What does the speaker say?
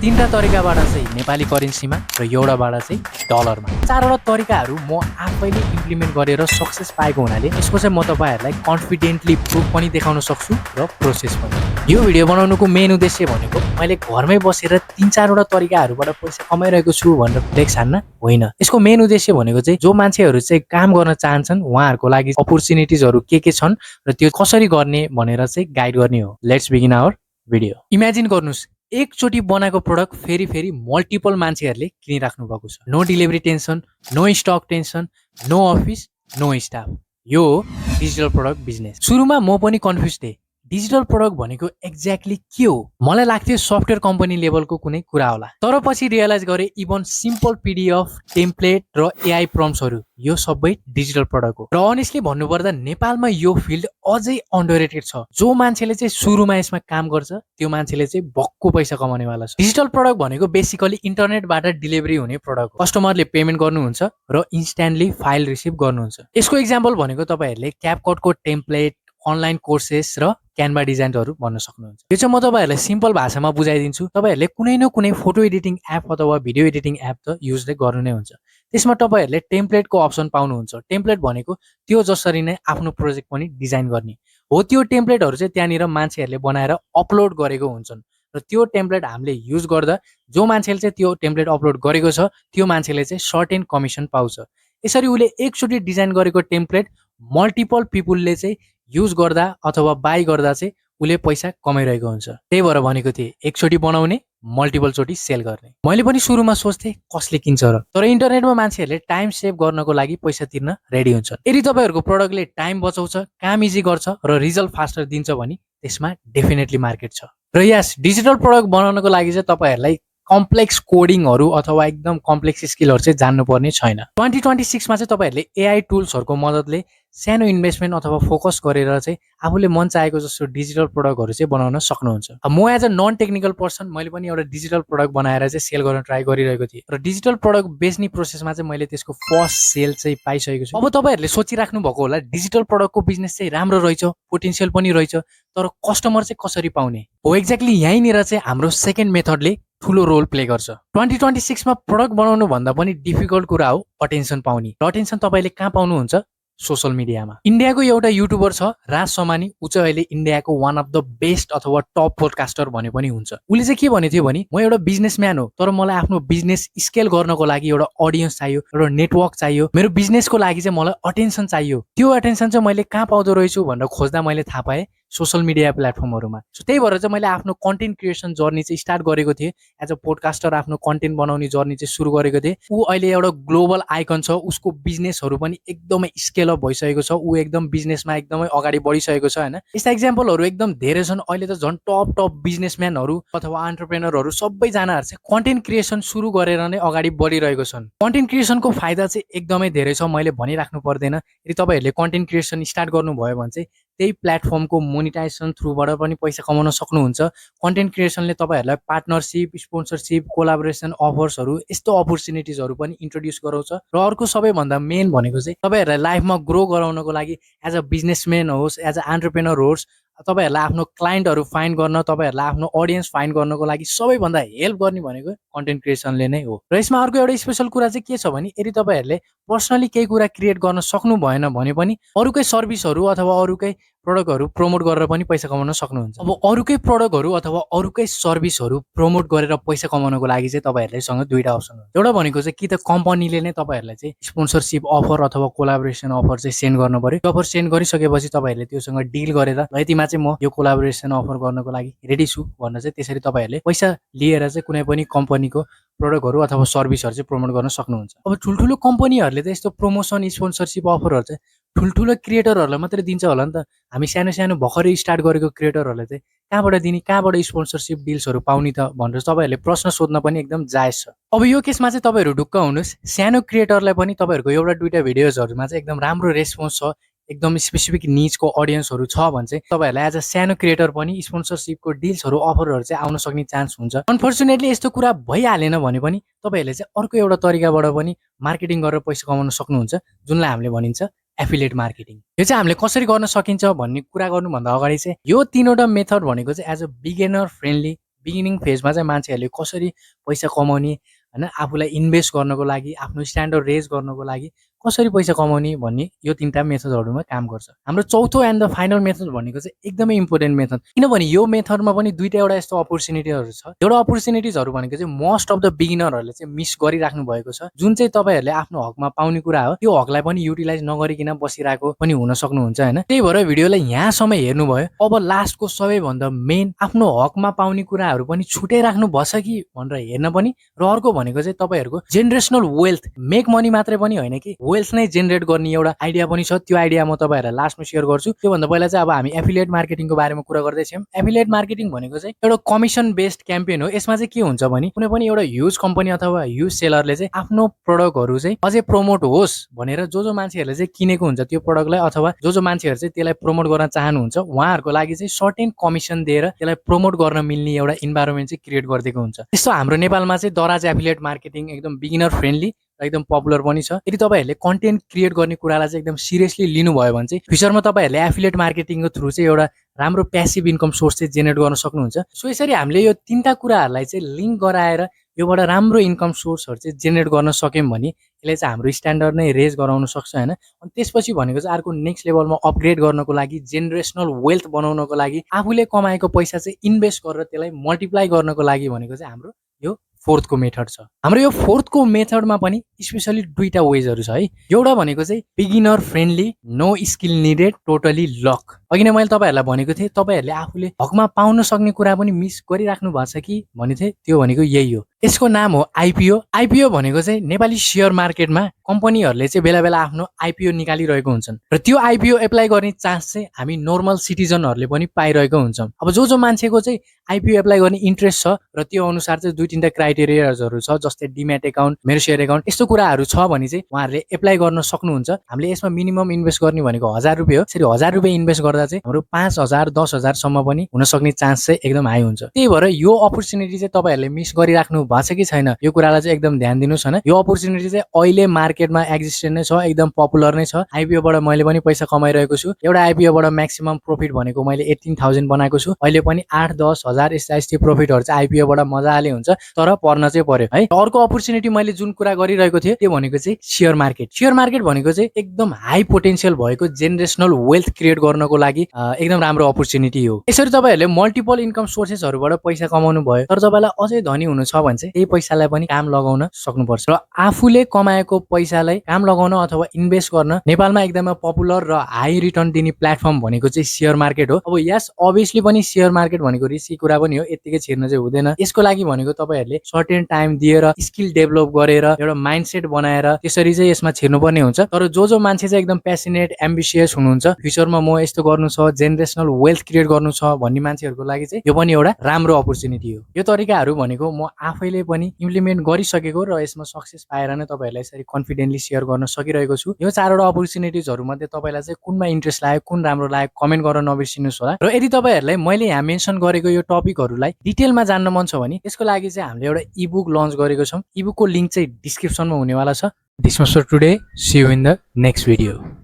तीनटा तरिकाबाट चाहिँ नेपाली करेन्सीमा र एउटाबाट चाहिँ डलरमा। चारवटा तरिकाहरू म आफैले इम्प्लिमेन्ट गरेर सक्सेस पाएको हुनाले यसको चाहिँ म तपाईँहरूलाई कन्फिडेन्टली प्रुफ पनि देखाउन सक्छु र प्रोसेस पनि। यो भिडियो बनाउनुको मेन उद्देश्य भनेको मैले घरमै बसेर 3-4वटा तरिकाहरूबाट पैसा कमाइरहेको छु भनेर फ्लेक्स हान्न होइन। यसको मेन उद्देश्य भनेको चाहिँ जो मान्छेहरू चाहिँ काम गर्न चाहन्छन् उहाँहरूको लागि अपर्च्युनिटिजहरू के छन् र त्यो कसरी गर्ने भनेर चाहिँ गाइड गर्ने हो। Let's begin our video. Imagine गर्नुस् एकचोटि बनाएको प्रोडक्ट फेरि मल्टिपल मान्छेहरूले किनिराख्नु भएको छ। No delivery tension, no stock tension, no office, no staff. यो हो डिजिटल प्रोडक्ट बिजनेस। सुरुमा म पनि कन्फ्युज थिएँ, डिजिटल प्रोडक्ट भनेको एक्ज्याक्टली के हो? मलाई लाग्थ्यो सफ्टवेयर कम्पनी लेभलको कुनै कुरा होला। तर पछि रियलाइज गरेँ इभन सिम्पल पिडिएफ, टेम्प्लेट र एआई प्रम्प्ट्सहरू यो सबै डिजिटल प्रोडक्ट हो। र अनेस्टली भन्नुपर्दा नेपालमा यो फिल्ड अझै अन्डररेटेड छ। जो मान्छेले चाहिँ सुरुमा यसमा काम गर्छ त्यो मान्छेले चाहिँ भक्कु पैसा कमाउनेवाला छ। डिजिटल प्रोडक्ट भनेको बेसिकली इन्टरनेटबाट डेलिभरी हुने प्रोडक्ट हो। कस्टमरले पेमेन्ट गर्नुहुन्छ र इन्स्ट्यान्टली फाइल रिसिभ गर्नुहुन्छ। यसको इक्जाम्पल भनेको तपाईँहरूले क्यापकटको टेम्प्लेट, अनलाइन कोर्सेस र क्यानभा डिजाइनहरू भन्न सक्नुहुन्छ। यो चाहिँ म तपाईँहरूलाई सिम्पल भाषामा बुझाइदिन्छु। तपाईँहरूले कुनै न कुनै फोटो एडिटिङ एप अथवा भिडियो एडिटिङ एप त युज गर्नु नै हुन्छ। त्यसमा तपाईँहरूले टेम्प्लेटको अप्सन पाउनुहुन्छ। टेम्प्लेट भनेको त्यो जसरी नै आफ्नो प्रोजेक्ट पनि डिजाइन गर्ने हो। त्यो टेम्प्लेटहरू चाहिँ त्यहाँनिर मान्छेहरूले बनाएर अपलोड गरेको हुन्छन् र त्यो टेम्प्लेट हामीले युज गर्दा जो मान्छेले चाहिँ त्यो टेम्प्लेट अपलोड गरेको छ त्यो मान्छेले चाहिँ सर्टेन कमिसन पाउँछ। यसरी उसले एकचोटि डिजाइन गरेको टेम्प्लेट मल्टिपल पिपुलले चाहिँ युज गर्दा अथवा बाई गर्दा चाहिँ उसले पैसा कमाइरहेको हुन्छ। त्यही भएर भनेको थिएँ एकचोटि बनाउने मल्टिपल चोटि सेल गर्ने। मैले पनि सुरुमा सोच्थेँ कसले किन्छ र, तर इन्टरनेटमा मान्छेहरूले टाइम सेभ गर्नको लागि पैसा तिर्न रेडी हुन्छन्। यदि तपाईँहरूको प्रोडक्टले टाइम बचाउँछ, काम इजी गर्छ र रिजल्ट फास्टर दिन्छ भने त्यसमा डेफिनेटली मार्केट छ। र यस डिजिटल प्रोडक्ट बनाउनको लागि चाहिँ तपाईँहरूलाई कम्प्लेक्स कोडिङहरू अथवा एकदम कम्प्लेक्स स्किलहरू चाहिँ जान्नुपर्ने छैन। 2026 मा चाहिँ तपाईँहरूले एआई टुल्सहरूको मद्दतले सानो इन्भेस्टमेन्ट अथवा फोकस गरेर चाहिँ आफूले मन चाहेको जस्तो डिजिटल प्रोडक्टहरू चाहिँ बनाउन सक्नुहुन्छ। म as a non technical person मैले पनि एउटा डिजिटल प्रोडक्ट बनाएर चाहिँ सेल गर्न ट्राई गरिरहेको थिएँ र डिजिटल प्रोडक्ट बेच्ने प्रोसेसमा चाहिँ मैले त्यसको फर्स्ट सेल चाहिँ पाइसकेको छु। अब तपाईँहरूले सोचिराख्नु भएको होला डिजिटल प्रोडक्टको बिजनेस चाहिँ राम्रो रहेछ, पोटेन्सियल पनि रहेछ, तर कस्टमर चाहिँ कसरी पाउने हो? एक्ज्याक्टली यहीँनिर चाहिँ हाम्रो सेकेन्ड मेथडले ठुलो रोल प्ले गर्छ। 2026 मा प्रोडक्ट बनाउनु भन्दा पनि डिफिकल्ट कुरा हो अटेन्सन पाउने। र अटेन्सन तपाईँले कहाँ पाउनुहुन्छ? सोशल मिडियामा। इन्डियाको एउटा युट्युबर छ राज समानी, ऊ चाहिँ अहिले इन्डियाको वान अफ द बेस्ट अथवा टप पोडकास्टर भने पनि हुन्छ। उसले चाहिँ के भनेको थियो भने म एउटा बिजनेसम्यान हो, तर मलाई आफ्नो बिजनेस स्केल गर्नको लागि एउटा अडियन्स चाहियो, एउटा नेटवर्क चाहियो, मेरो बिजनेसको लागि चाहिँ मलाई अटेन्सन चाहियो। त्यो अटेन्सन चाहिँ मैले कहाँ पाउँदो रहेछु भनेर खोज्दा मैले थाहा पाएँ सोशल मिडिया प्लेटफर्महरूमा। सो त्यही भएर चाहिँ मैले आफ्नो कन्टेन्ट क्रिएसन जर्नी चाहिँ स्टार्ट गरेको थिएँ। एज अ पोडकास्टर आफ्नो कन्टेन्ट बनाउने जर्नी चाहिँ सुरु गरेको थिएँ। ऊ अहिले एउटा ग्लोबल आइकन छ, उसको बिजनेसहरू पनि एकदमै स्केल अप भइसकेको छ, ऊ एकदम बिजनेसमा एकदमै अगाडि बढिसकेको छ होइन। यस्ता इक्जाम्पलहरू एकदम धेरै छन्। अहिले त झन् टप बिजनेसम्यानहरू अथवा एन्टरप्रेनरहरू सबैजनाहरू चाहिँ कन्टेन्ट क्रिएसन सुरु गरेर नै अगाडि बढिरहेको छन्। कन्टेन्ट क्रिएसनको फाइदा चाहिँ एकदमै धेरै छ, मैले भनिराख्नु पर्दैन। यदि तपाईँहरूले कन्टेन्ट क्रिएसन स्टार्ट गर्नुभयो भने चाहिँ त्यही प्लेटफर्मको मोनिटाइजेसन थ्रुबाट पनि पैसा कमाउन सक्नुहुन्छ। कन्टेन्ट क्रिएसनले तपाईँहरूलाई पार्टनरसिप, स्पोन्सरसिप, कोलाबोरेसन अफर्सहरू, यस्तो अपर्च्युनिटिजहरू पनि इन्ट्रोड्युस गराउँछ। र अर्को सबैभन्दा मेन भनेको चाहिँ तपाईँहरूलाई लाइफमा ग्रो गराउनको लागि एज अ बिजनेसम्यान होस्, एज अ एन्टरप्रेनर होस्, तपाईँहरूलाई आफ्नो क्लाइन्टहरू फाइन्ड गर्न, तपाईँहरूलाई आफ्नो अडियन्स फाइन्ड गर्नको लागि सबैभन्दा हेल्प गर्ने भनेको कन्टेन्ट क्रिएसनले नै हो। र यसमा अर्को एउटा स्पेसल कुरा चाहिँ के छ भने यदि तपाईँहरूले पर्सनली केही कुरा क्रिएट गर्न सक्नु भएन भने पनि अरूकै सर्भिसहरू अथवा अरूकै प्रोडक्टहरू प्रमोट गरेर पनि पैसा कमाउन सक्नुहुन्छ। अब अरूकै प्रोडक्टहरू अथवा अरूकै सर्भिसहरू प्रमोट गरेर पैसा कमाउनको लागि चाहिँ तपाईँहरूसँग दुईटा अप्सन हुन्छ। एउटा भनेको चाहिँ कि त कम्पनीले नै तपाईँहरूलाई चाहिँ स्पोन्सरसिप अफर अथवा कोलाबोरेसन अफर चाहिँ सेन्ड गर्नु पर्यो। अफर सेन्ड गरिसकेपछि तपाईँहरूले त्योसँग डिल गरेर यतिमा चाहिँ म यो कोलाबोरेसन अफर गर्नको लागि रेडी छु भनेर चाहिँ त्यसरी तपाईँहरूले पैसा लिएर चाहिँ कुनै पनि कम्पनीको प्रोडक्टहरू अथवा सर्भिसहरू चाहिँ प्रमोट गर्न सक्नुहुन्छ। अब ठुल्ठुलो कम्पनीहरूले त यस्तो प्रमोसन, स्पोन्सरसिप अफरहरू चाहिँ ठुल्ठुलो क्रिएटरहरूलाई मात्रै दिन्छ होला नि त। हामी सानो भर्खरै स्टार्ट गरेको क्रिएटरहरूलाई चाहिँ कहाँबाट दिने, कहाँबाट स्पोन्सरसिप डिल्सहरू पाउने त भनेर तपाईँहरूले प्रश्न सोध्न पनि एकदम जायज छ। अब यो केसमा चाहिँ तपाईँहरू ढुक्क हुनुहोस्, सानो क्रिएटरलाई पनि तपाईँहरूको एउटा दुईटा भिडियोजहरूमा चाहिँ एकदम राम्रो रेस्पोन्स छ, एकदम स्पेसिफिक निजको अडियन्सहरू छ भने चाहिँ तपाईँहरूलाई एज अ सानो क्रिएटर पनि स्पोन्सरसिपको डिल्सहरू अफरहरू चाहिँ आउन सक्ने चान्स हुन्छ। अनफर्चुनेटली यस्तो कुरा भइहालेन भने पनि तपाईँहरूले चाहिँ अर्को एउटा तरिकाबाट पनि मार्केटिङ गरेर पैसा कमाउन सक्नुहुन्छ, जुनलाई हामीले भनिन्छ एफिलिएट मार्केटिङ। यो चाहिँ हामीले कसरी गर्न सकिन्छ भन्ने कुरा गर्नुभन्दा अगाडि चाहिँ यो तीनवटा मेथड भनेको चाहिँ as a beginner friendly beginning फेजमा चाहिँ मान्छेहरूले कसरी पैसा कमाउने होइन, आफूलाई इन्भेस्ट गर्नको लागि, आफ्नो स्ट्यान्डर्ड रेज गर्नको लागि कसरी पैसा कमाउने भन्ने यो 3टा मेथडहरूमा काम गर्छ। हाम्रो चौथो एन्ड द फाइनल मेथड भनेको चाहिँ एकदमै इम्पोर्टेन्ट मेथड, किनभने यो मेथडमा पनि दुईटा एउटा यस्तो अपर्च्युनिटीहरू छ। एउटा अपर्च्युनिटिजहरू भनेको चाहिँ मोस्ट अफ द बिगिनरहरूले चाहिँ मिस गरिराख्नु भएको छ, जुन चाहिँ तपाईँहरूले आफ्नो हकमा पाउने कुरा हो, त्यो हकलाई पनि युटिलाइज नगरिकन बसिरहेको पनि हुन सक्नुहुन्छ होइन। त्यही भएर भिडियोलाई यहाँसम्म हेर्नुभयो। अब लास्टको सबैभन्दा मेन, आफ्नो हकमा पाउने कुराहरू पनि छुट्याइराख्नु भएछ कि भनेर हेर्न पनि। र अर्को भनेको चाहिँ तपाईँहरूको जेनरेसनल वेल्थ, मेक मनी मात्रै पनि होइन कि वेल्थ नै जेनेरेट गर्ने एउटा आइडिया पनि छ। त्यो आइडिया म तपाईँहरूलाई लास्टमा सेयर गर्छु। त्योभन्दा पहिला चाहिँ अब हामी एफिलिएट मार्केटिङको बारेमा कुरा गर्दैछौँ। एफिलिएट मार्केटिङ भनेको चाहिँ एउटा कमिसन बेस्ड क्याम्पेन हो। यसमा चाहिँ के हुन्छ भने कुनै पनि एउटा ह्युज कम्पनी अथवा ह्युज सेलरले चाहिँ आफ्नो प्रडक्टहरू चाहिँ अझै प्रमोट होस् भनेर जो मान्छेहरूले चाहिँ किनेको हुन्छ त्यो प्रडक्टलाई, अथवा जो मान्छेहरू चाहिँ त्यसलाई प्रमोट गर्न चाहनुहुन्छ उहाँहरूको लागि चाहिँ सर्टेन कमिसन दिएर त्यसलाई प्रमोट गर्न मिल्ने एउटा इन्भाइरोमेन्ट चाहिँ क्रिएट गरिदिएको हुन्छ। त्यस्तो हाम्रो नेपालमा चाहिँ दराज एफिलिएट मार्केटिङ एकदम बिगिनर फ्रेन्डली एकदम पपुलर पनि छ। यदि तपाईँहरूले कन्टेन्ट क्रिएट गर्ने कुरालाई चाहिँ एकदम सिरियसली लिनुभयो भने चाहिँ फ्युचरमा तपाईँहरूले एफिलिएट मार्केटिङको थ्रु चाहिँ एउटा राम्रो प्यासिभ इन्कम सोर्स चाहिँ जेनेरेट गर्न सक्नुहुन्छ। सो यसरी हामीले यो 3टा कुराहरूलाई चाहिँ लिङ्क गराएर योबाट राम्रो इन्कम सोर्सहरू चाहिँ जेनेरेट गर्न सक्यौँ भने यसले चाहिँ हाम्रो स्ट्यान्डर्ड नै रेज गराउन सक्छ होइन। अनि त्यसपछि भनेको चाहिँ अर्को नेक्स्ट लेभलमा अपग्रेड गर्नको लागि, जेनरेसनल वेल्थ बनाउनको लागि, आफूले कमाएको पैसा चाहिँ इन्भेस्ट गरेर त्यसलाई मल्टिप्लाई गर्नको लागि भनेको चाहिँ हाम्रो यो 4थको मेथड छ। हाम्रो यो 4थको मेथडमा पनि स्पेसली 2टा वेजहरू छ है। एउटा भनेको चाहिँ beginner friendly, no skill needed, totally luck. अघि नै मैले तपाईँहरूलाई भनेको थिएँ तपाईँहरूले आफूले हकमा पाउन सक्ने कुरा पनि मिस गरिराख्नु भएको छ कि भनेको थिएँ। त्यो भनेको यही हो। यसको नाम हो आइपिओ। आइपिओ भनेको चाहिँ नेपाली सेयर मार्केटमा कम्पनीहरूले चाहिँ बेला बेला आफ्नो आइपिओ निकालिरहेको हुन्छन् र त्यो आइपिओ एप्लाई गर्ने चान्स चाहिँ हामी नर्मल सिटिजनहरूले पनि पाइरहेको हुन्छौँ। अब जो मान्छेको चाहिँ आइपिओ एप्लाई गर्ने इन्ट्रेस्ट छ र त्यो अनुसार चाहिँ 2-3टा क्राइटेरियाजहरू छ, जस्तै डिम्याट एकाउन्ट, मेरो सेयर एकाउन्ट, यस्तो कुराहरू छ भने चाहिँ उहाँहरूले एप्लाई गर्न सक्नुहुन्छ। हामीले यसमा मिनिमम इन्भेस्ट गर्ने भनेको 1000 रुपियाँ हो। यसरी 1000 रुपियाँ इन्भेस्ट गर्दा चाहिँ हाम्रो 5000 10,000 सम्म पनि हुन सक्ने चान्स चाहिँ एकदम हाई हुन्छ। त्यही भएर यो अपर्च्युनिटी चाहिँ तपाईँहरूले मिस गरिराख्नु भएको छ कि छैन, यो कुरालाई चाहिँ एकदम ध्यान दिनुहोस् होइन। यो अपर्च्युनिटी चाहिँ अहिले मार्केटमा एक्जिस्टेन्ट नै छ, एकदम पपुलर नै छ। आइपिओबाट मैले पनि पैसा कमाइरहेको छु। एउटा आइपिओबाट म्याक्सिमम प्रफिट भनेको मैले 18,000 बनाएको छु। अहिले पनि 8-10 हजार यस्ता प्रफिटहरू चाहिँ आइपिओबाट मजाले हुन्छ, तर पर्न चाहिँ पर्यो है। अर्को अपर्च्युनिटी मैले जुन कुरा गरिरहेको थिएँ त्यो भनेको चाहिँ सेयर मार्केट। सेयर मार्केट भनेको चाहिँ एकदम हाई पोटेन्सियल भएको जेनरेसनल वेल्थ क्रिएट गर्नको लागि एकदम राम्रो अपर्च्युनिटी हो। यसरी तपाईँहरूले मल्टिपल इन्कम सोर्सेसहरूबाट पैसा कमाउनु भयो, तर तपाईँलाई अझै धनी हुनु छ भने चाहिँ त्यही पैसालाई पनि काम लगाउन सक्नुपर्छ। र आफूले कमाएको पैसालाई काम लगाउन अथवा इन्भेस्ट गर्न नेपालमा एकदमै पपुलर र हाई रिटर्न दिने प्लेटफर्म भनेको चाहिँ सेयर मार्केट हो। अब यस अभियसली पनि सेयर मार्केट भनेको रिस्की कुरा पनि हो, यतिकै छिर्न चाहिँ हुँदैन। यसको लागि भनेको तपाईँहरूले सर्टेन टाइम दिएर स्किल डेभलप गरेर एउटा माइन्डसेट बनाएर त्यसरी चाहिँ यसमा छिर्नुपर्ने हुन्छ। तर जो मान्छे चाहिँ एकदम प्यासिनेट, एम्बिसियस हुनुहुन्छ, फ्युचरमा म यस्तो गर्नु छ, जेनरेसनल वेल्थ क्रिएट गर्नु छ भन्ने मान्छेहरूको लागि चाहिँ यो पनि एउटा राम्रो अपर्च्युनिटी हो। यो तरिकाहरू भनेको म आफैले पनि इम्प्लिमेन्ट गरिसकेको र यसमा सक्सेस पाएर नै तपाईँहरूलाई यसरी कन्फिडेन्टली सेयर गर्न सकिरहेको छु। यो 4वटा अपर्च्युनिटिजहरू मध्ये तपाईँलाई चाहिँ कुनमा इन्ट्रेस्ट लाग्यो, कुन राम्रो लाग्यो कमेन्ट गर्न नबिर्सिनुहोस् होला। र यदि तपाईँहरूलाई मैले यहाँ मेन्सन गरेको यो टपिकहरूलाई डिटेलमा जान्न मन छ भने यसको लागि चाहिँ हामीले एउटा इबुक लन्च गरेको छौँ। इबुकको लिङ्क चाहिँ डिस्क्रिप्सनमा हुनेवाला छ। This was for today, see you in the next video.